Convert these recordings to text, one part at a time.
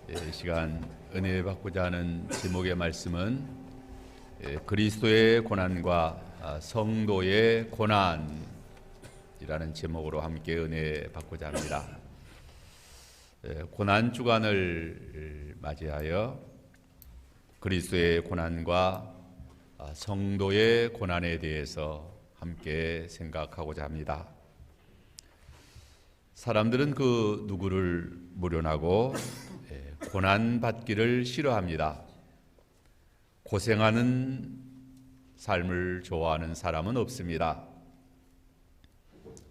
이 시간 은혜 받고자 하는 제목의 말씀은 그리스도의 고난과 성도의 고난이라는 제목으로 함께 은혜 받고자 합니다. 고난 주간을 맞이하여 그리스도의 고난과 성도의 고난에 대해서 함께 생각하고자 합니다. 사람들은 그 누구를 모련하고 고난받기를 싫어합니다. 고생하는 삶을 좋아하는 사람은 없습니다.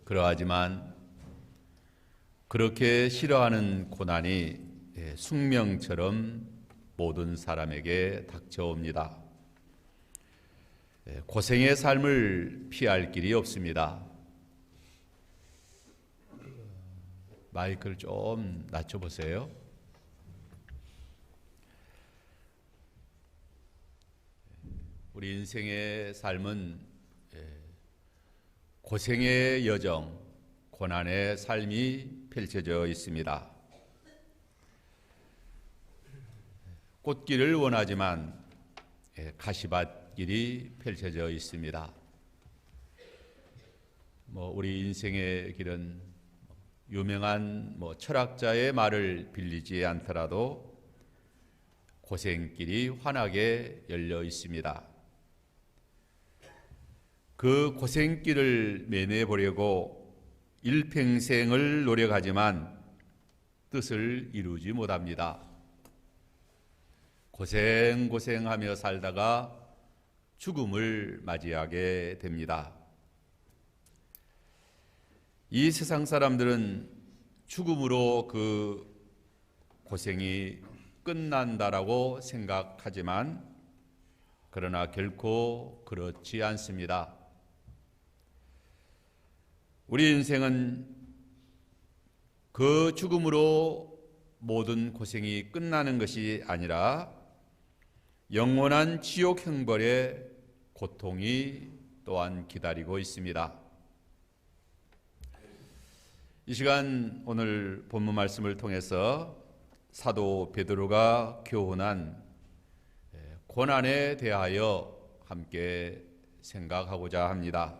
그러하지만 그렇게 싫어하는 고난이 숙명처럼 모든 사람에게 닥쳐옵니다. 고생의 삶을 피할 길이 없습니다. 마이크를 좀 낮춰보세요. 우리 인생의 삶은 고생의 여정, 고난의 삶이 펼쳐져 있습니다. 꽃길을 원하지만 가시밭길이 펼쳐져 있습니다. 우리 인생의 길은 유명한 철학자의 말을 빌리지 않더라도 고생길이 환하게 열려 있습니다. 그 고생길을 매내보려고 일평생을 노력하지만 뜻을 이루지 못합니다. 고생하며 살다가 죽음을 맞이하게 됩니다. 이 세상 사람들은 죽음으로 그 고생이 끝난다라고 생각하지만 그러나 결코 그렇지 않습니다. 우리 인생은 그 죽음으로 모든 고생이 끝나는 것이 아니라 영원한 지옥 형벌의 고통이 또한 기다리고 있습니다. 이 시간 오늘 본문 말씀을 통해서 사도 베드로가 교훈한 고난에 대하여 함께 생각하고자 합니다.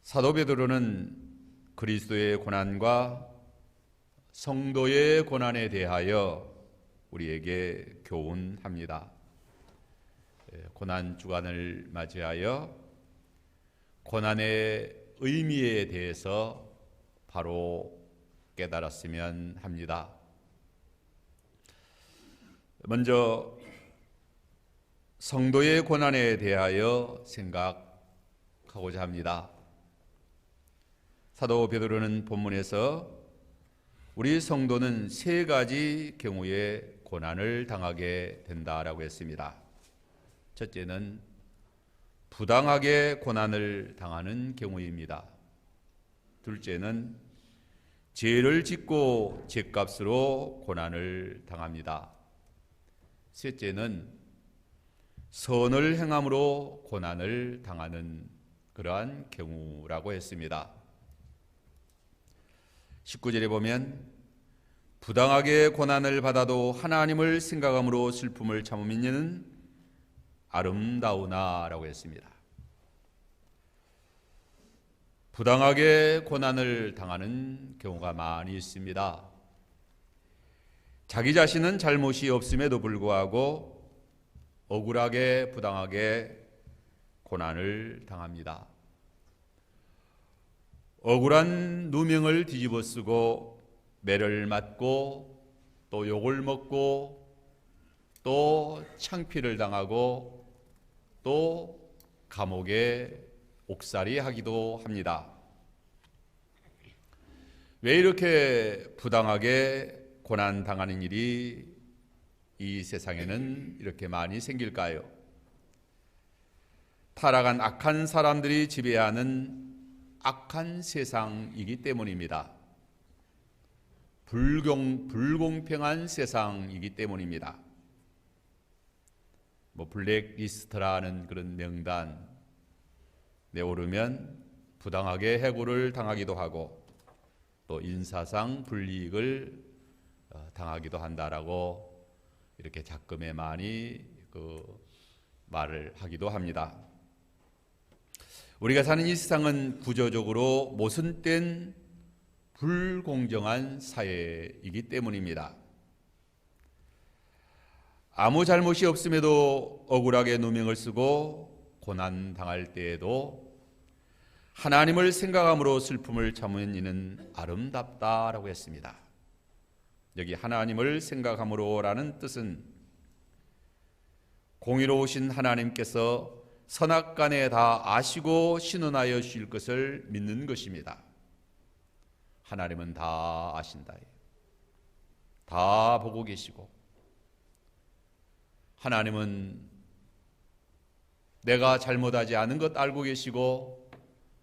사도 베드로는 그리스도의 고난과 성도의 고난에 대하여 우리에게 교훈합니다. 고난 주간을 맞이하여 고난의 의미에 대해서 바로 깨달았으면 합니다. 먼저 성도의 고난에 대하여 생각하고자 합니다. 사도 베드로는 본문에서 우리 성도는 세 가지 경우에 고난을 당하게 된다라고 했습니다. 첫째는 부당하게 고난을 당하는 경우입니다. 둘째는 죄를 짓고 죄값으로 고난을 당합니다. 셋째는 선을 행함으로 고난을 당하는 그러한 경우라고 했습니다. 19절에 보면 부당하게 고난을 받아도 하나님을 생각함으로 슬픔을 참으면 이는 아름다우나 라고 했습니다. 부당하게 고난을 당하는 경우가 많이 있습니다. 자기 자신은 잘못이 없음에도 불구하고 억울하게 부당하게 고난을 당합니다. 억울한 누명을 뒤집어 쓰고 매를 맞고 또 욕을 먹고 또 창피를 당하고 또 감옥에 옥살이 하기도 합니다. 왜 이렇게 부당하게 고난 당하는 일이 이 세상에는 이렇게 많이 생길까요? 타락한 악한 사람들이 지배하는 악한 세상이기 때문입니다. 불공평한 세상이기 때문입니다. 블랙리스트라는 그런 명단에 오르면 부당하게 해고를 당하기도 하고 또 인사상 불이익을 당하기도 한다라고 이렇게 작금에 많이 말을 하기도 합니다. 우리가 사는 이 세상은 구조적으로 모순된 불공정한 사회이기 때문입니다. 아무 잘못이 없음에도 억울하게 누명을 쓰고 고난 당할 때에도 하나님을 생각함으로 슬픔을 참으면 이는 아름답다라고 했습니다. 여기 하나님을 생각함으로라는 뜻은 공의로우신 하나님께서 선악간에 다 아시고 신원하여 주실 것을 믿는 것입니다. 하나님은 다 아신다. 다 보고 계시고 하나님은 내가 잘못하지 않은 것 알고 계시고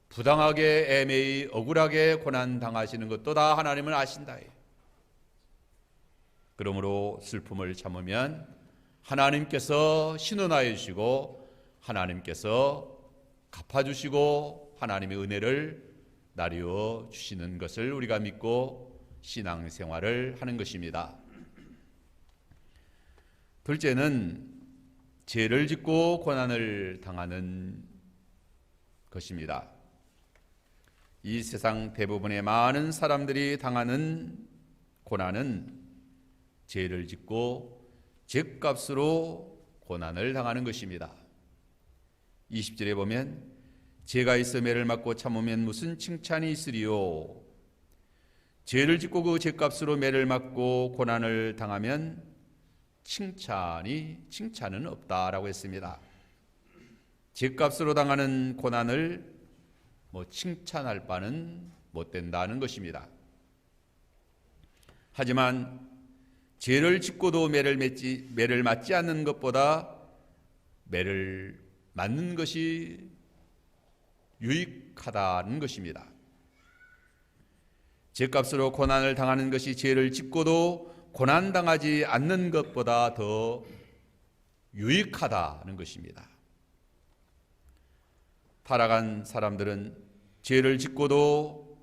부당하게 애매히 억울하게 고난당하시는 것도 다 하나님은 아신다. 그러므로 슬픔을 참으면 하나님께서 신원하여 주시고 하나님께서 갚아주시고 하나님의 은혜를 나누어 주시는 것을 우리가 믿고 신앙생활을 하는 것입니다. 둘째는 죄를 짓고 고난을 당하는 것입니다. 이 세상 대부분의 많은 사람들이 당하는 고난은 죄를 짓고 죄값으로 고난을 당하는 것입니다. 20절에 보면 죄가 있어 매를 맞고 참으면 무슨 칭찬이 있으리요. 죄를 짓고 그 죄값으로 매를 맞고 고난을 당하면 칭찬은 없다라고 했습니다. 죄값으로 당하는 고난을 칭찬할 바는 못 된다는 것입니다. 하지만 죄를 짓고도 매를 맞지 않는 것보다 매를 맞는 것이 유익하다는 것입니다. 죄값으로 고난을 당하는 것이 죄를 짓고도 고난당하지 않는 것보다 더 유익하다는 것입니다. 타락한 사람들은 죄를 짓고도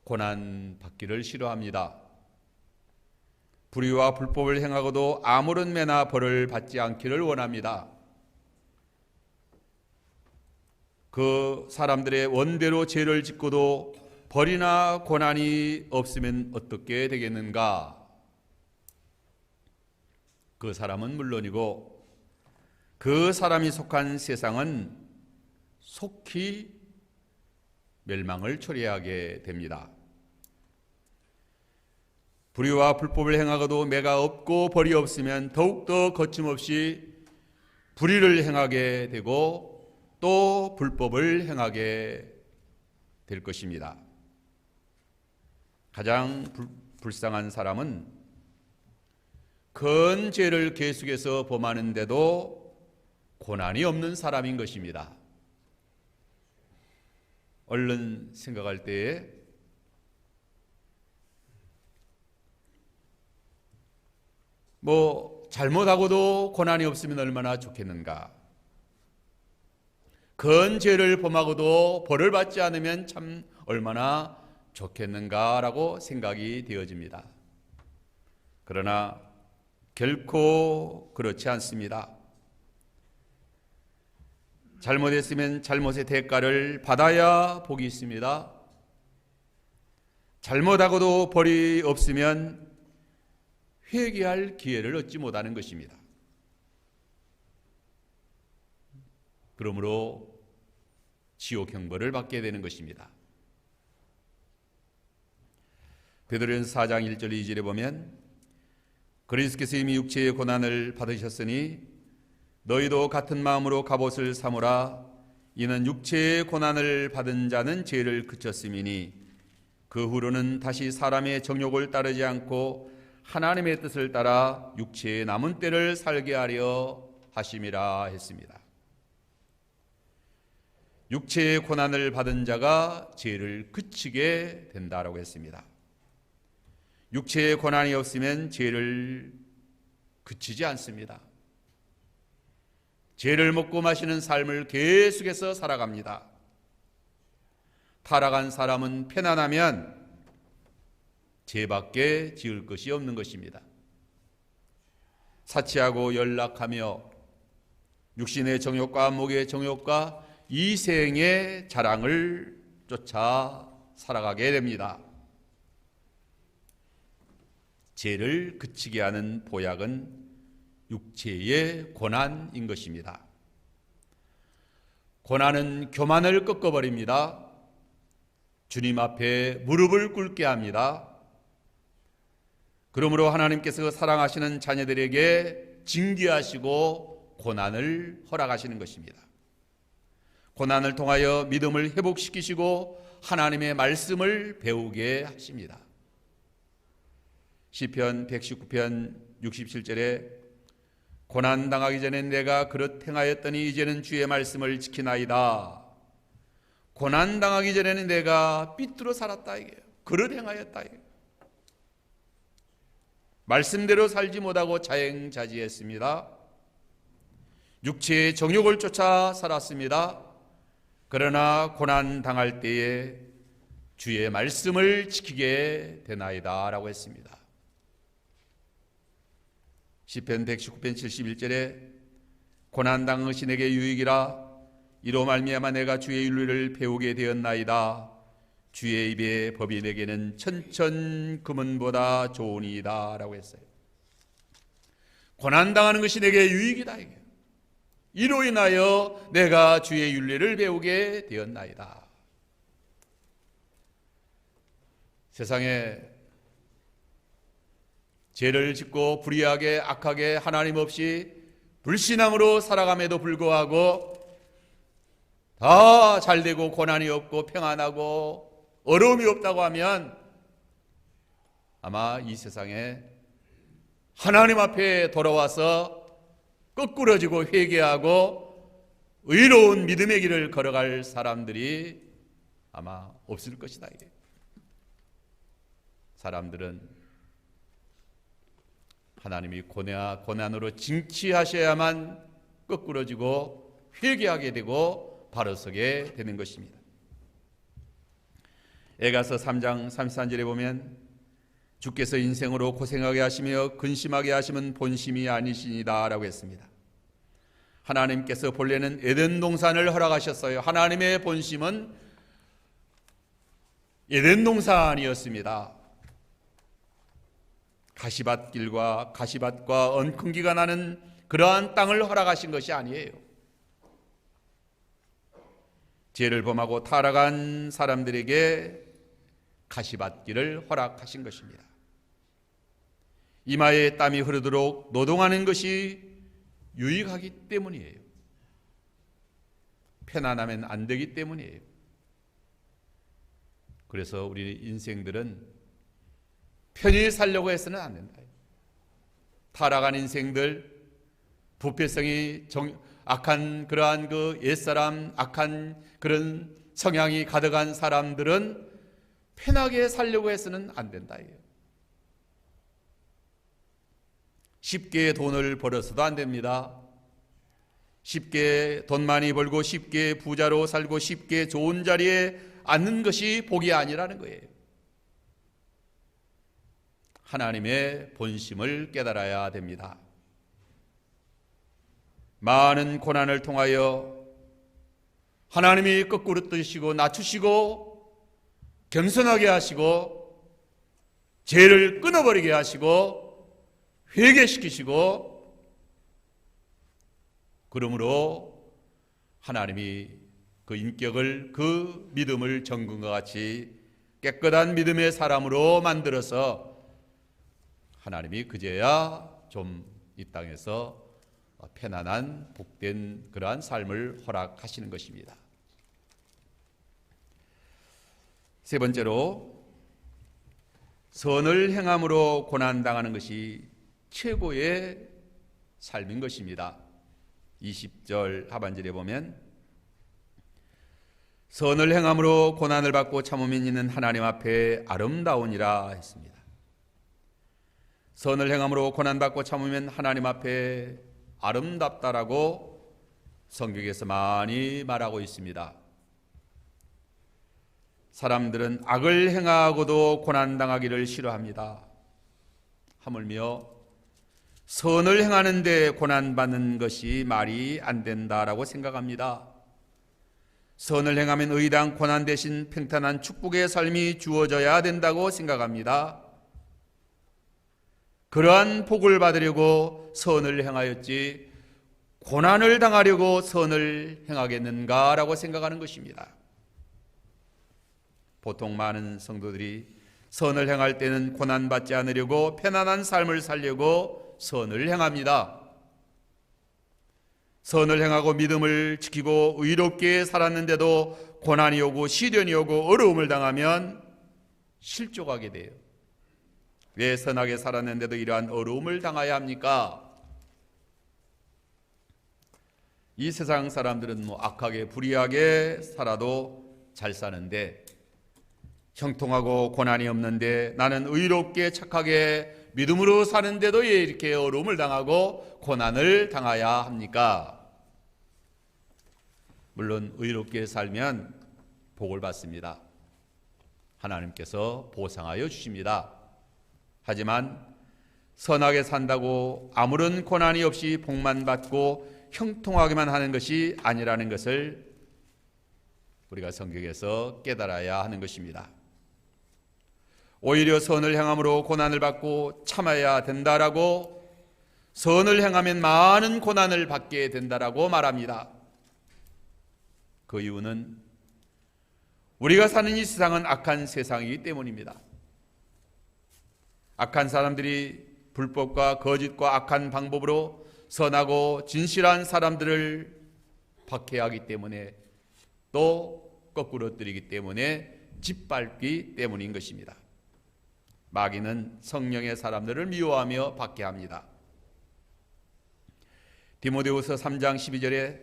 고난받기를 싫어합니다. 불의와 불법을 행하고도 아무런 매나 벌을 받지 않기를 원합니다. 그 사람들의 원대로 죄를 짓고도 벌이나 고난이 없으면 어떻게 되겠는가? 그 사람은 물론이고 그 사람이 속한 세상은 속히 멸망을 초래하게 됩니다. 불의와 불법을 행하고도 매가 없고 벌이 없으면 더욱더 거침없이 불의를 행하게 되고 또 불법을 행하게 될 것입니다. 가장 불쌍한 사람은 큰 죄를 계속해서 범하는데도 고난이 없는 사람인 것입니다. 얼른 생각할 때에 잘못하고도 고난이 없으면 얼마나 좋겠는가. 큰 죄를 범하고도 벌을 받지 않으면 참 얼마나 좋겠는가라고 생각이 되어집니다. 그러나 결코 그렇지 않습니다. 잘못했으면 잘못의 대가를 받아야 복이 있습니다. 잘못하고도 벌이 없으면 회개할 기회를 얻지 못하는 것입니다. 그러므로 지옥 형벌을 받게 되는 것입니다. 베드로전서 4장 1절 2절에 보면 그리스도께서 이미 육체의 고난을 받으셨으니 너희도 같은 마음으로 갑옷을 삼으라. 이는 육체의 고난을 받은 자는 죄를 그쳤음이니 그 후로는 다시 사람의 정욕을 따르지 않고 하나님의 뜻을 따라 육체의 남은 때를 살게 하려 하심이라 했습니다. 육체의 고난을 받은 자가 죄를 그치게 된다라고 했습니다. 육체의 고난이 없으면 죄를 그치지 않습니다. 죄를 먹고 마시는 삶을 계속해서 살아갑니다. 타락한 사람은 편안하면 죄밖에 지을 것이 없는 것입니다. 사치하고 연락하며 육신의 정욕과 목의 정욕과 이생의 자랑을 쫓아 살아가게 됩니다. 죄를 그치게 하는 보약은 육체의 고난인 것입니다. 고난은 교만을 꺾어버립니다. 주님 앞에 무릎을 꿇게 합니다. 그러므로 하나님께서 사랑하시는 자녀들에게 징계하시고 고난을 허락하시는 것입니다. 고난을 통하여 믿음을 회복시키시고 하나님의 말씀을 배우게 하십니다. 시편 119편 67절에 고난당하기 전에 내가 그릇 행하였더니 이제는 주의 말씀을 지키나이다. 고난당하기 전에는 내가 삐뚤어 살았다 이게요. 그릇 행하였다 이게요. 말씀대로 살지 못하고 자행자지했습니다. 육체의 정욕을 쫓아 살았습니다. 그러나 고난당할 때에 주의 말씀을 지키게 되나이다 라고 했습니다. 시편 119편 71절에 고난당한 것이 내게 유익이라 이로 말미암아 내가 주의 윤리를 배우게 되었나이다. 주의 입의 법이 내게는 천천금은보다 좋으니이다 라고 했어요. 고난당하는 것이 내게 유익이다. 이로 인하여 내가 주의 윤리를 배우게 되었나이다. 세상에 죄를 짓고 불의하게 악하게 하나님 없이 불신앙으로 살아감에도 불구하고 다 잘되고 고난이 없고 평안하고 어려움이 없다고 하면 아마 이 세상에 하나님 앞에 돌아와서 거꾸러지고 회개하고 의로운 믿음의 길을 걸어갈 사람들이 아마 없을 것이다. 사람들은 하나님이 고난으로 징치하셔야만 거꾸러지고 회개하게 되고 바로 서게 되는 것입니다. 에가서 3장 33절에 보면 주께서 인생으로 고생하게 하시며 근심하게 하심은 본심이 아니시니다 라고 했습니다. 하나님께서 본래는 에덴 동산을 허락하셨어요. 하나님의 본심은 에덴 동산이었습니다. 가시밭길과 가시밭과 엉겅기가 나는 그러한 땅을 허락하신 것이 아니에요. 죄를 범하고 타락한 사람들에게 가시밭길을 허락하신 것입니다. 이마에 땀이 흐르도록 노동하는 것이 유익하기 때문이에요. 편안하면 안 되기 때문이에요. 그래서 우리 인생들은 편히 살려고 해서는 안 된다. 타락한 인생들, 부패성이 악한 그러한 그 옛사람, 악한 그런 성향이 가득한 사람들은 편하게 살려고 해서는 안 된다. 쉽게 돈을 벌어서도 안 됩니다. 쉽게 돈 많이 벌고 쉽게 부자로 살고 쉽게 좋은 자리에 앉는 것이 복이 아니라는 거예요. 하나님의 본심을 깨달아야 됩니다. 많은 고난을 통하여 하나님이 거꾸로 뜨시고 낮추시고 겸손하게 하시고 죄를 끊어버리게 하시고 회개시키시고 그러므로 하나님이 그 인격을 그 믿음을 정금과 같이 깨끗한 믿음의 사람으로 만들어서 하나님이 그제야 좀 이 땅에서 편안한 복된 그러한 삶을 허락하시는 것입니다. 세 번째로 선을 행함으로 고난당하는 것이 최고의 삶인 것입니다. 20절 하반절에 보면 선을 행함으로 고난을 받고 참으면 이는 하나님 앞에 아름다우니라 했습니다. 선을 행함으로 고난받고 참으면 하나님 앞에 아름답다라고 성경에서 많이 말하고 있습니다. 사람들은 악을 행하고도 고난당하기를 싫어합니다. 하물며 선을 행하는데 고난받는 것이 말이 안 된다라고 생각합니다. 선을 행하면 의당 고난 대신 평탄한 축복의 삶이 주어져야 된다고 생각합니다. 그러한 복을 받으려고 선을 행하였지 고난을 당하려고 선을 행하겠는가라고 생각하는 것입니다. 보통 많은 성도들이 선을 행할 때는 고난받지 않으려고 편안한 삶을 살려고 선을 행합니다. 선을 행하고 믿음을 지키고 의롭게 살았는데도 고난이 오고 시련이 오고 어려움을 당하면 실족하게 돼요. 왜 선하게 살았는데도 이러한 어려움을 당해야 합니까? 이 세상 사람들은 악하게 불의하게 살아도 잘 사는데, 형통하고 고난이 없는데 나는 의롭게 착하게 믿음으로 사는데도 왜 이렇게 어려움을 당하고 고난을 당해야 합니까? 물론 의롭게 살면 복을 받습니다. 하나님께서 보상하여 주십니다. 하지만 선하게 산다고 아무런 고난이 없이 복만 받고 형통하게만 하는 것이 아니라는 것을 우리가 성경에서 깨달아야 하는 것입니다. 오히려 선을 행함으로 고난을 받고 참아야 된다라고, 선을 행하면 많은 고난을 받게 된다라고 말합니다. 그 이유는 우리가 사는 이 세상은 악한 세상이기 때문입니다. 악한 사람들이 불법과 거짓과 악한 방법으로 선하고 진실한 사람들을 박해하기 때문에, 또 거꾸로 뜨리기 때문에 짓밟기 때문인 것입니다. 마귀는 성령의 사람들을 미워하며 박해합니다. 디모데후서 3장 12절에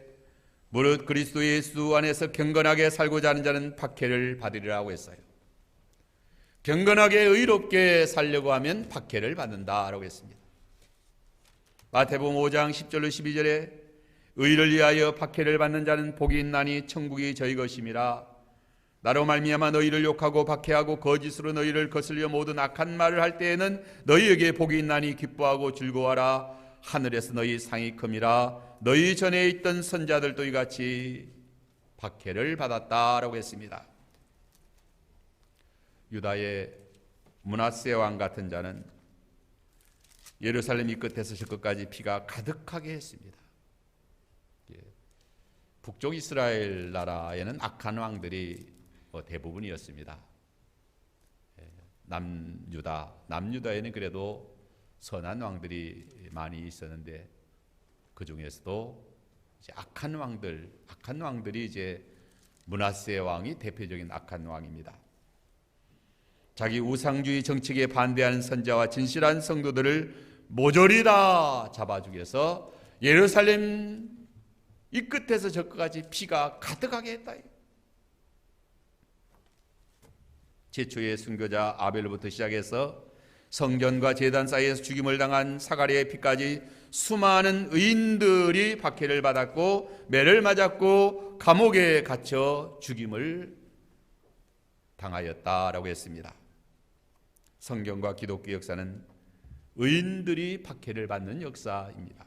무릇 그리스도 예수 안에서 경건하게 살고자 하는 자는 박해를 받으리라고 했어요. 경건하게 의롭게 살려고 하면 박해를 받는다라고 했습니다. 마태복음 5장 10절로 12절에 의를 위하여 박해를 받는 자는 복이 있나니 천국이 저희 것임이라. 나로 말미암아 너희를 욕하고 박해하고 거짓으로 너희를 거슬려 모든 악한 말을 할 때에는 너희에게 복이 있나니 기뻐하고 즐거워하라. 하늘에서 너희 상이 큼이라. 너희 전에 있던 선자들도 이같이 박해를 받았다라고 했습니다. 유다의 므낫세 왕 같은 자는 예루살렘 이 끝에서 저 끝까지 피가 가득하게 했습니다. 북쪽 이스라엘 나라에는 악한 왕들이 대부분이었습니다. 남유다에는 그래도 선한 왕들이 많이 있었는데, 그 중에서도 악한 왕들이 이제 므낫세 왕이 대표적인 악한 왕입니다. 자기 우상주의 정책에 반대하는 선자와 진실한 성도들을 모조리 다 잡아주기 위해서 예루살렘 이 끝에서 저 끝까지 피가 가득하게 했다. 최초의 순교자 아벨로부터 시작해서 성전과 제단 사이에서 죽임을 당한 사가랴의 피까지 수많은 의인들이 박해를 받았고 매를 맞았고 감옥에 갇혀 죽임을 당하였다라고 했습니다. 성경과 기독교 역사는 의인들이 박해를 받는 역사입니다.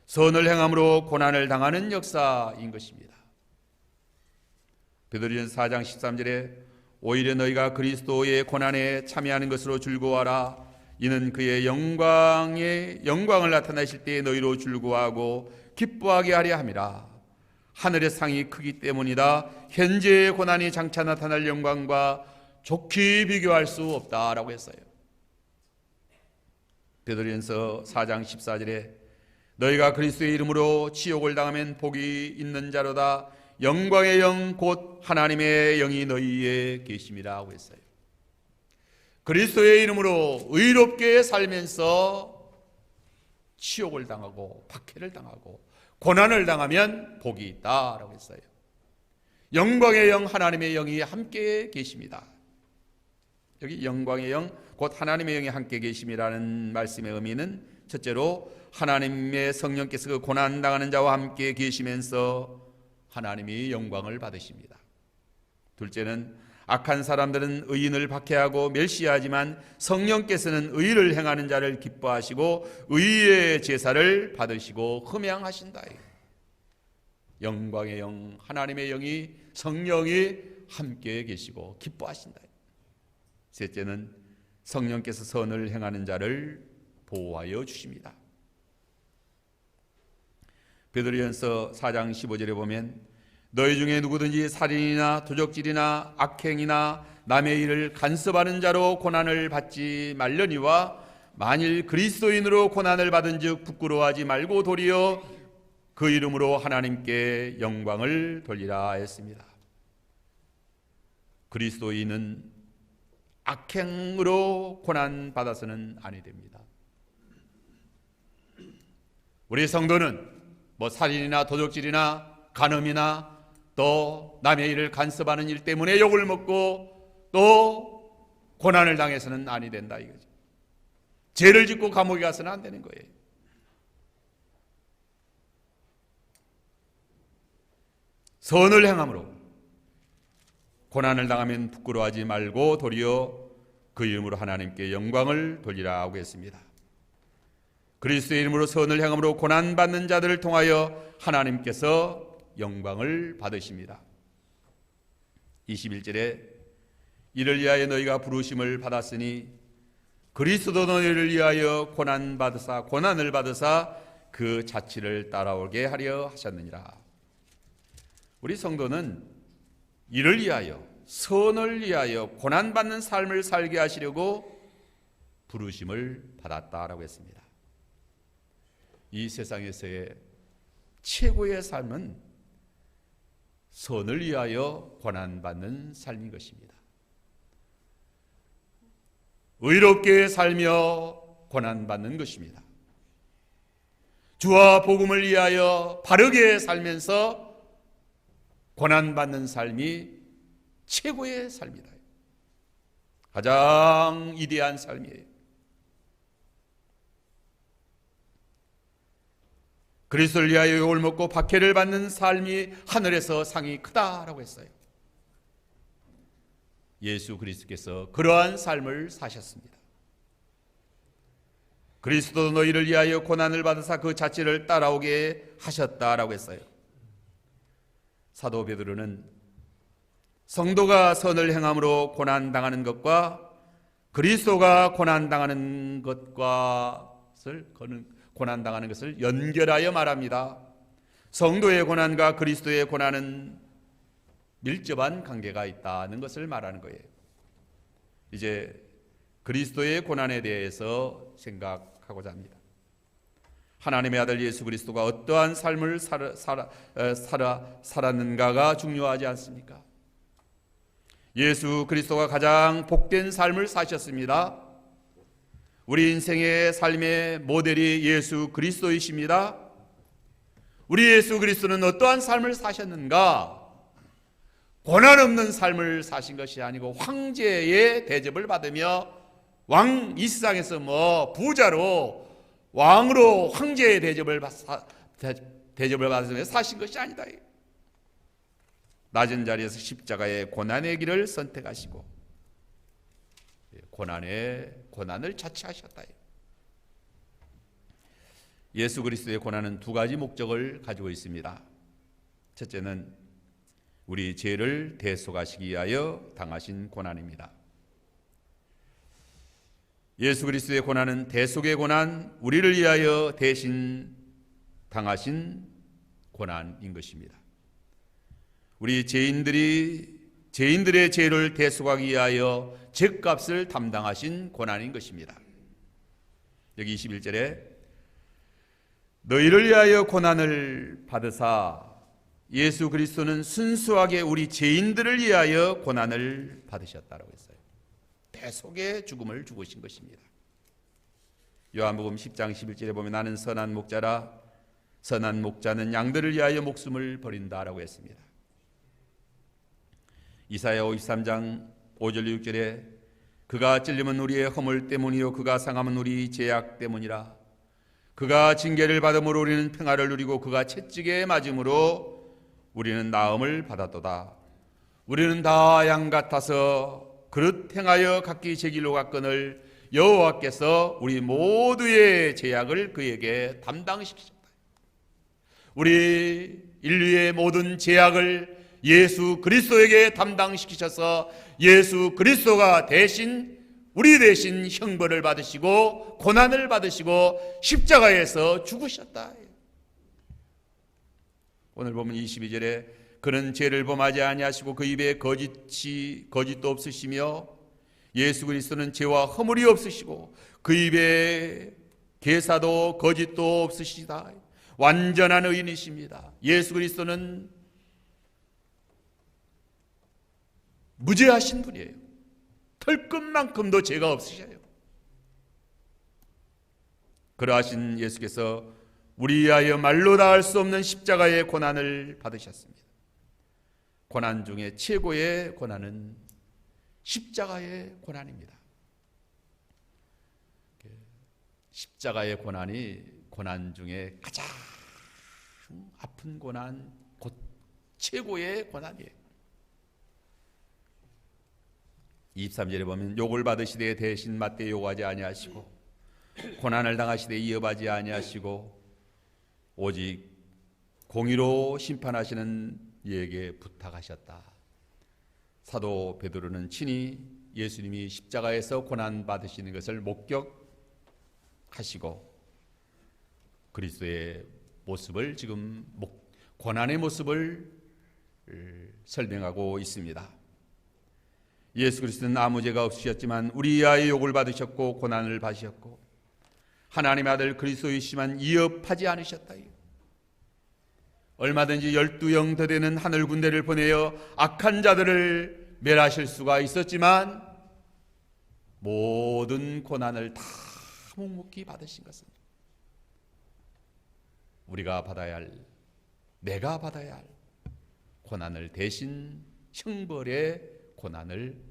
선을 행함으로 고난을 당하는 역사인 것입니다. 베드로전서 4장 13절에 오히려 너희가 그리스도의 고난에 참여하는 것으로 즐거워하라. 이는 그의 영광을 나타내실 때에 너희로 즐거워하고 기뻐하게 하려 함이라. 하늘의 상이 크기 때문이다. 현재의 고난이 장차 나타날 영광과 좋게 비교할 수 없다라고 했어요. 베드로전서 4장 14절에 너희가 그리스도의 이름으로 치욕을 당하면 복이 있는 자로다. 영광의 영 곧 하나님의 영이 너희에 계심이라고 했어요. 그리스도의 이름으로 의롭게 살면서 치욕을 당하고 박해를 당하고 고난을 당하면 복이 있다라고 했어요. 영광의 영 하나님의 영이 함께 계십니다. 여기 영광의 영 곧 하나님의 영이 함께 계심이라는 말씀의 의미는 첫째로 하나님의 성령께서 그 고난당하는 자와 함께 계시면서 하나님이 영광을 받으십니다. 둘째는 악한 사람들은 의인을 박해하고 멸시하지만 성령께서는 의를 행하는 자를 기뻐하시고 의의 제사를 받으시고 흠양하신다. 영광의 영, 하나님의 영이, 성령이 함께 계시고 기뻐하신다. 셋째는 성령께서 선을 행하는 자를 보호하여 주십니다. 베드로전서 4장 15절에 보면 너희 중에 누구든지 살인이나 도적질이나 악행이나 남의 일을 간섭하는 자로 고난을 받지 말려니와 만일 그리스도인으로 고난을 받은 즉 부끄러워하지 말고 도리어 그 이름으로 하나님께 영광을 돌리라 했습니다. 그리스도인은 악행으로 고난받아서는 아니 됩니다. 우리 성도는 살인이나 도적질이나 간음이나 또 남의 일을 간섭하는 일 때문에 욕을 먹고 또 고난을 당해서는 아니 된다 이거죠. 죄를 짓고 감옥에 가서는 안 되는 거예요. 선을 행함으로 고난을 당하면 부끄러워하지 말고 도리어 그 이름으로 하나님께 영광을 돌리라 하고 했습니다. 그리스도의 이름으로 선을 행함으로 고난받는 자들을 통하여 하나님께서 영광을 받으십니다. 21절에 이를 위하여 너희가 부르심을 받았으니 그리스도 너희를 위하여 고난을 받으사 그 자취를 따라오게 하려 하셨느니라. 우리 성도는 이를 위하여, 선을 위하여 고난받는 삶을 살게 하시려고 부르심을 받았다라고 했습니다. 이 세상에서의 최고의 삶은 선을 위하여 고난받는 삶인 것입니다. 의롭게 살며 고난받는 것입니다. 주와 복음을 위하여 바르게 살면서 고난받는 삶이 최고의 삶이다. 가장 위대한 삶이에요. 그리스도를 위하여 욕을 먹고 박해를 받는 삶이 하늘에서 상이 크다라고 했어요. 예수 그리스도께서 그러한 삶을 사셨습니다. 그리스도 너희를 위하여 고난을 받으사 그 자취를 따라오게 하셨다라고 했어요. 사도 베드로는 성도가 선을 행함으로 고난당하는 것과 그리스도가 고난당하는 것을 연결하여 말합니다. 성도의 고난과 그리스도의 고난은 밀접한 관계가 있다는 것을 말하는 거예요. 이제 그리스도의 고난에 대해서 생각하고자 합니다. 하나님의 아들 예수 그리스도가 어떠한 삶을 살았는가가 중요하지 않습니까? 예수 그리스도가 가장 복된 삶을 사셨습니다. 우리 인생의 삶의 모델이 예수 그리스도이십니다. 우리 예수 그리스도는 어떠한 삶을 사셨는가? 고난 없는 삶을 사신 것이 아니고 황제의 대접을 받으며 이 세상에서 부자로 왕으로 황제의 대접을 받으며 사신 것이 아니다. 낮은 자리에서 십자가의 고난의 길을 선택하시고 고난을 자취하셨다. 예수 그리스도의 고난은 두 가지 목적을 가지고 있습니다. 첫째는 우리 죄를 대속하시기 위하여 당하신 고난입니다. 예수 그리스도의 고난은 대속의 고난, 우리를 위하여 대신 당하신 고난인 것입니다. 우리 죄인들의 죄를 대속하기 위하여 죄값을 담당하신 고난인 것입니다. 여기 21절에 너희를 위하여 고난을 받으사, 예수 그리스도는 순수하게 우리 죄인들을 위하여 고난을 받으셨다라고 했어요. 대속의 죽음을 죽으신 것입니다. 요한복음 10장 11절에 보면 나는 선한 목자라, 선한 목자는 양들을 위하여 목숨을 버린다라고 했습니다. 이사야 53장 5절 6절에 그가 찔림은 우리의 허물 때문이요 그가 상함은 우리 죄악 때문이라. 그가 징계를 받음으로 우리는 평화를 누리고 그가 채찍에 맞음으로 우리는 나음을 받았도다. 우리는 다 양 같아서 그릇 행하여 각기 제 길로 갔거늘 여호와께서 우리 모두의 죄악을 그에게 담당시키셨다. 우리 인류의 모든 죄악을 예수 그리스도에게 담당시키셔서 예수 그리스도가 대신 우리 대신 형벌을 받으시고 고난을 받으시고 십자가에서 죽으셨다. 오늘 보면 22절에 그는 죄를 범하지 아니하시고 그 입에 거짓도 없으시며 예수 그리스도는 죄와 허물이 없으시고 그 입에 계사도 거짓도 없으시다. 완전한 의인이십니다. 예수 그리스도는 무죄하신 분이에요. 털끝만큼도 죄가 없으셔요. 그러하신 예수께서 우리 위하여 말로 다 할 수 없는 십자가의 고난을 받으셨습니다. 고난 중에 최고의 고난은 십자가의 고난입니다. 십자가의 고난이 고난 중에 가장 아픈 고난, 곧 최고의 고난이에요. 23절에 보면 욕을 받으시되 대신 맞대 욕하지 아니하시고 고난을 당하시되 이어하지 아니하시고 오직 공의로 심판하시는 이에게 부탁하셨다. 사도 베드로는 친히 예수님이 십자가에서 고난 받으시는 것을 목격하시고 그리스도의 모습을 지금 고난의 모습을 설명하고 있습니다. 예수 그리스도는 아무 죄가 없으셨지만 우리 위하여 욕을 받으셨고 고난을 받으셨고 하나님의 아들 그리스도이시만 이업하지 않으셨다. 얼마든지 12영 더 되는 하늘 군대를 보내어 악한 자들을 멸하실 수가 있었지만 모든 고난을 다 묵묵히 받으신 것은 우리가 받아야 할, 내가 받아야 할 고난을 대신 형벌의 고난을,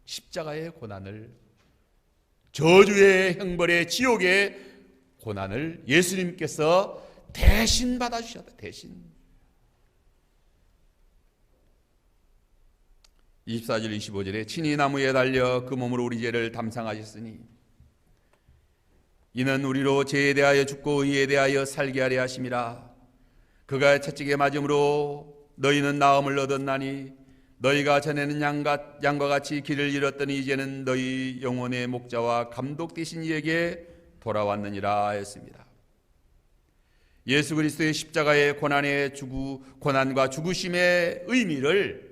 십자가의 고난을, 저주의 형벌의 지옥의 고난을 예수님께서 대신 받아주셨다. 대신. 24절 25절에 친히 나무에 달려 그 몸으로 우리 죄를 담상하셨으니 이는 우리로 죄에 대하여 죽고 의에 대하여 살게 하려 하심이라. 그가 채찍에 맞음으로 너희는 나음을 얻었나니 너희가 전에는 양과 같이 길을 잃었더니 이제는 너희 영혼의 목자와 감독 되신 이에게 돌아왔느니라 했습니다. 예수 그리스도의 십자가의 고난과 죽으심의 의미를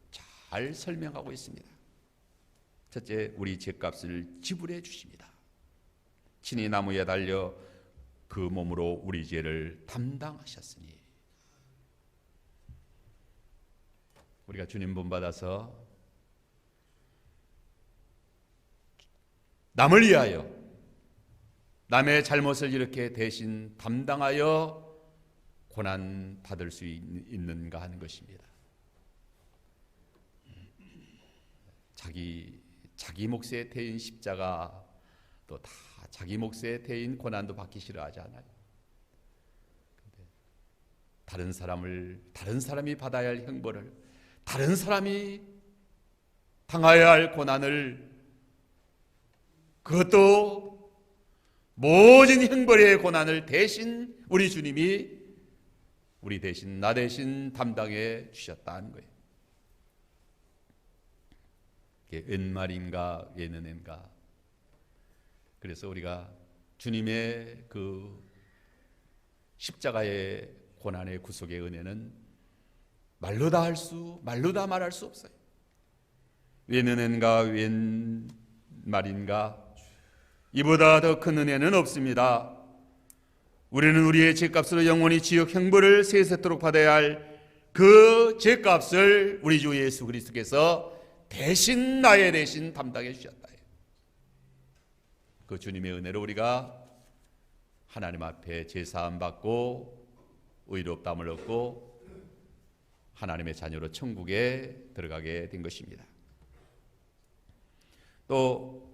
잘 설명하고 있습니다. 첫째, 우리 죄값을 지불해 주십니다. 친히 나무에 달려 그 몸으로 우리 죄를 담당하셨으니 우리가 주님 본받아서 남을 위하여 남의 잘못을 이렇게 대신 담당하여 고난 받을 수 있는가 하는 것입니다. 자기 몫에 태인 십자가 또 다 자기 몫에 태인 고난도 받기 싫어하지 않아요. 다른 사람이 받아야 할 형벌을, 다른 사람이 당해야 할 고난을, 그것도 모든 형벌의 고난을 대신 우리 주님이 우리 대신, 나 대신 담당해 주셨다는 거예요. 웬 말인가 웬은 앤가. 그래서 우리가 주님의 그 십자가의 고난의 구속의 은혜는 말로 다 말할 수 없어요. 웬 은혜인가 웬 말인가, 이보다 더 큰 은혜는 없습니다. 우리는 우리의 죄값으로 영원히 지옥 형벌을 세세토록 받아야 할 그 죄값을 우리 주 예수 그리스도께서 대신 나의 대신 담당해 주셨다. 그 주님의 은혜로 우리가 하나님 앞에 제사함 받고 의롭다함을 얻고 하나님의 자녀로 천국에 들어가게 된 것입니다. 또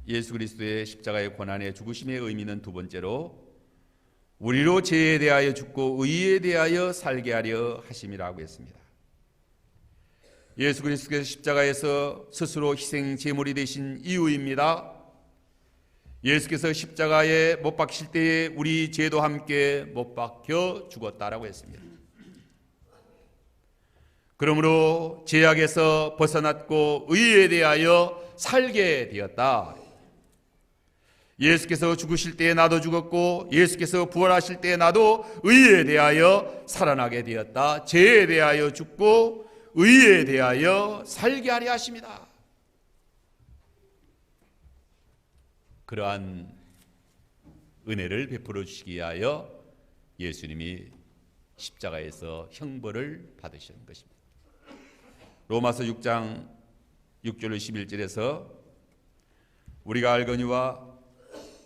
예수 그리스도의 십자가의 고난의 죽으심의 의미는 두 번째로 우리로 죄에 대하여 죽고 의에 대하여 살게 하려 하심이라고 했습니다. 예수 그리스도께서 십자가에서 스스로 희생 제물이 되신 이유입니다. 예수께서 십자가에 못 박히실 때에 우리 죄도 함께 못 박혀 죽었다라고 했습니다. 그러므로 죄악에서 벗어났고 의에 대하여 살게 되었다. 예수께서 죽으실 때에 나도 죽었고 예수께서 부활하실 때에 나도 의에 대하여 살아나게 되었다. 죄에 대하여 죽고 의에 대하여 살게 하려 하십니다. 그러한 은혜를 베풀어 주시기 위하여 예수님이 십자가에서 형벌을 받으시는 것입니다. 로마서 6장 6절 11절에서 우리가 알거니와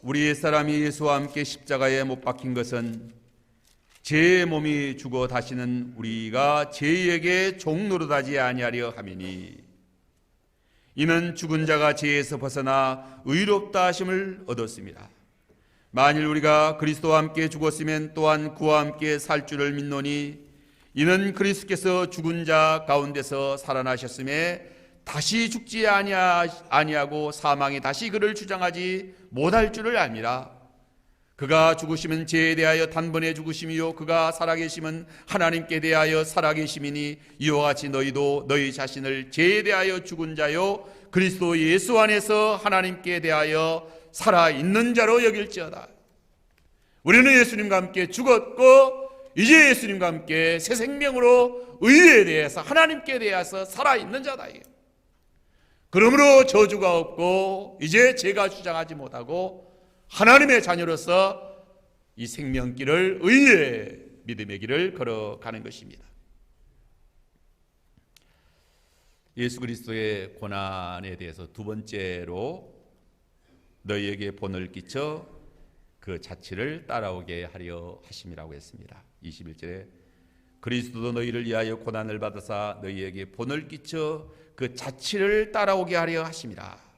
우리 옛사람이 예수와 함께 십자가에 못 박힌 것은 죄의 몸이 죽어 다시는 우리가 죄에게 종노릇하지 아니하려 함이니 이는 죽은 자가 죄에서 벗어나 의롭다 하심을 얻었습니다. 만일 우리가 그리스도와 함께 죽었으면 또한 그와 함께 살 줄을 믿노니 이는 그리스도께서 죽은 자 가운데서 살아나셨음에 다시 죽지 아니하고 사망이 다시 그를 주장하지 못할 줄을 압니다. 그가 죽으심은 죄에 대하여 단번에 죽으심이요 그가 살아계심은 하나님께 대하여 살아계심이니 이와 같이 너희도 너희 자신을 죄에 대하여 죽은 자요 그리스도 예수 안에서 하나님께 대하여 살아있는 자로 여길지어다. 우리는 예수님과 함께 죽었고 이제 예수님과 함께 새 생명으로 의에 대해서 하나님께 대해서 살아있는 자다. 그러므로 저주가 없고 이제 죄가 주장하지 못하고 하나님의 자녀로서 이 생명길을 의의 믿음의 길을 걸어가는 것입니다. 예수 그리스도의 고난에 대해서 두 번째로 너희에게 본을 끼쳐 그 자취를 따라오게 하려 하심이라고 했습니다. 21절에 그리스도도 너희를 위하여 고난을 받으사 너희에게 본을 끼쳐 그 자취를 따라오게 하려 하심이라.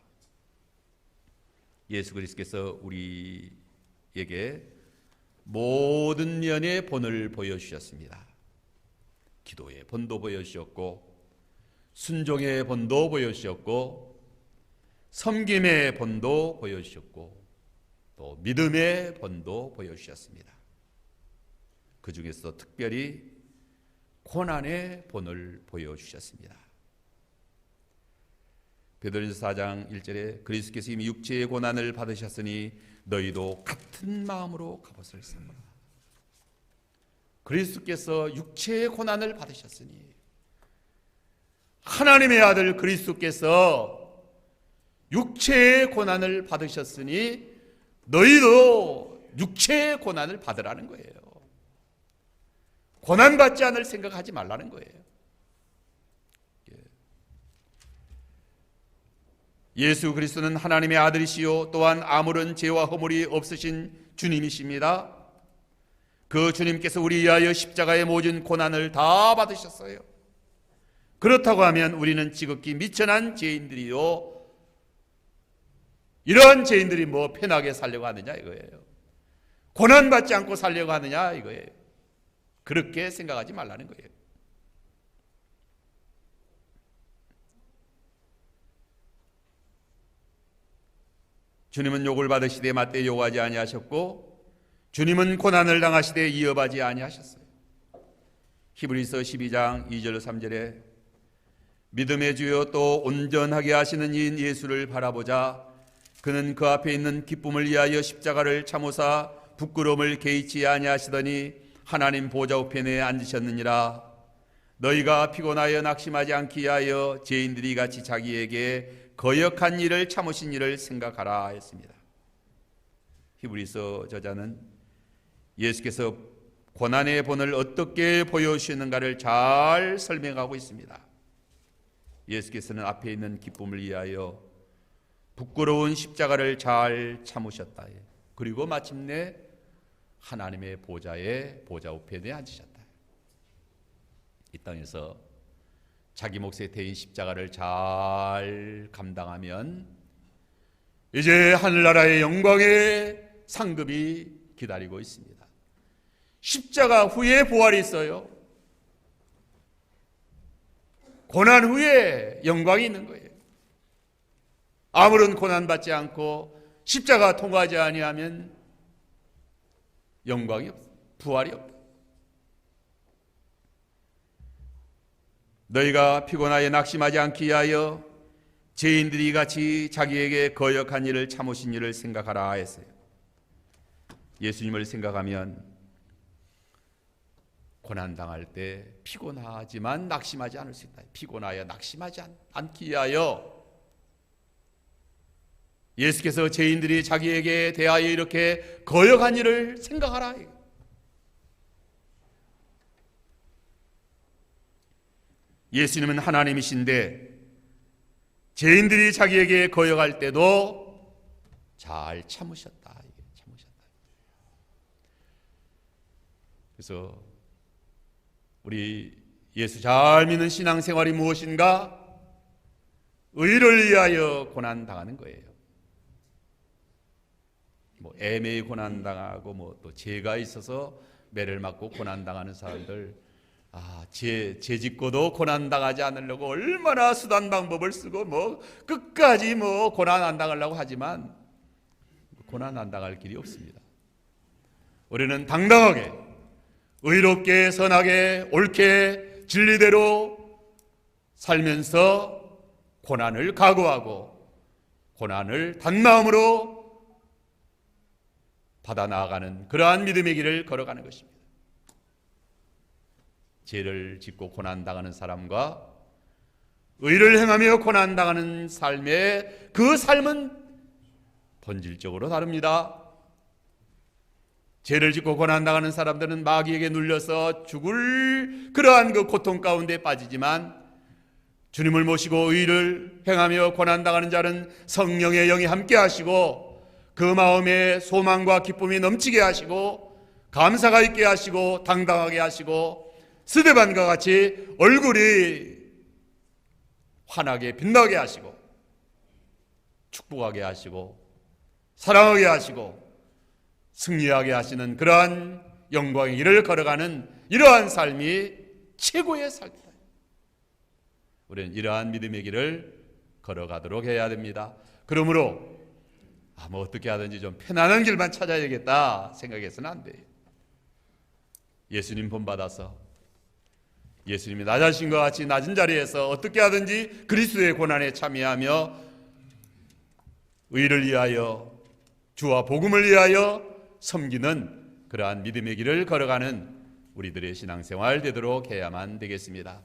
예수 그리스도께서 우리에게 모든 면의 본을 보여주셨습니다. 기도의 본도 보여주셨고 순종의 본도 보여주셨고 섬김의 본도 보여주셨고 또 믿음의 본도 보여주셨습니다. 그 중에서 특별히 고난의 본을 보여주셨습니다. 베드로전서 4장 1절에 그리스도께서 이미 육체의 고난을 받으셨으니 너희도 같은 마음으로 갑옷을 삼으라. 그리스도께서 육체의 고난을 받으셨으니 하나님의 아들 그리스도께서 육체의 고난을 받으셨으니 너희도 육체의 고난을 받으라는 거예요. 고난받지 않을 생각하지 말라는 거예요. 예수 그리스도는 하나님의 아들이시요 또한 아무런 죄와 허물이 없으신 주님이십니다. 그 주님께서 우리 위하여 십자가의 모든 고난을 다 받으셨어요. 그렇다고 하면 우리는 지극히 미천한 죄인들이요 이러한 죄인들이 뭐 편하게 살려고 하느냐 이거예요. 고난받지 않고 살려고 하느냐 이거예요. 그렇게 생각하지 말라는 거예요. 주님은 욕을 받으시되 맞대 욕하지 아니하셨고 주님은 고난을 당하시되 이어하지 아니하셨어요. 히브리서 12장 2절 3절에 믿음의 주여 또 온전하게 하시는 이인 예수를 바라보자. 그는 그 앞에 있는 기쁨을 위하여 십자가를 참으사 부끄러움을 개의치 아니하시더니 하나님 보좌 우편에 앉으셨느니라. 너희가 피곤하여 낙심하지 않기 위하여 죄인들이 같이 자기에게 거역한 일을 참으신 일을 생각하라 했습니다. 히브리서 저자는 예수께서 고난의 본을 어떻게 보여주시는가를 잘 설명하고 있습니다. 예수께서는 앞에 있는 기쁨을 위하여 부끄러운 십자가를 잘 참으셨다. 그리고 마침내 하나님의 보좌 우편에 앉으셨다. 이 땅에서 자기 몫의 대인 십자가를 잘 감당하면 이제 하늘나라의 영광의 상급이 기다리고 있습니다. 십자가 후에 부활이 있어요. 고난 후에 영광이 있는 거예요. 아무런 고난 받지 않고 십자가 통과하지 아니하면 영광이 없어. 부활이 없다. 너희가 피곤하여 낙심하지 않기 위하여 죄인들이 같이 자기에게 거역한 일을 참으신 일을 생각하라 했어요. 예수님을 생각하면 고난당할 때 피곤하지만 낙심하지 않을 수 있다. 피곤하여 낙심하지 않기 위하여 예수께서 죄인들이 자기에게 대하여 이렇게 거역한 일을 생각하라. 예수님은 하나님이신데 죄인들이 자기에게 거역할 때도 잘 참으셨다. 그래서 우리 예수 잘 믿는 신앙생활이 무엇인가? 의를 위하여 고난당하는 거예요. 뭐 애매히 고난당하고 또 죄가 있어서 매를 맞고 고난당하는 사람들, 죄 짓고도 고난당하지 않으려고 얼마나 수단 방법을 쓰고 끝까지 고난 안 당하려고 하지만 고난 안 당할 길이 없습니다. 우리는 당당하게 의롭게 선하게 옳게 진리대로 살면서 고난을 각오하고 고난을 단마음으로 받아 나아가는 그러한 믿음의 길을 걸어가는 것입니다. 죄를 짓고 고난당하는 사람과 의를 행하며 고난당하는 삶의 그 삶은 본질적으로 다릅니다. 죄를 짓고 고난당하는 사람들은 마귀에게 눌려서 죽을 그러한 그 고통 가운데 빠지지만 주님을 모시고 의를 행하며 고난당하는 자는 성령의 영이 함께 하시고 그 마음에 소망과 기쁨이 넘치게 하시고 감사가 있게 하시고 당당하게 하시고 스데반과 같이 얼굴이 환하게 빛나게 하시고 축복하게 하시고 사랑하게 하시고 승리하게 하시는 그러한 영광의 길을 걸어가는 이러한 삶이 최고의 삶이다. 우리는 이러한 믿음의 길을 걸어가도록 해야 됩니다. 그러므로 어떻게 하든지 좀 편안한 길만 찾아야겠다 생각해서는 안 돼요. 예수님 본받아서 예수님이 나 자신과 같이 낮은 자리에서 어떻게 하든지 그리스도의 고난에 참여하며 의를 위하여 주와 복음을 위하여 섬기는 그러한 믿음의 길을 걸어가는 우리들의 신앙생활 되도록 해야만 되겠습니다.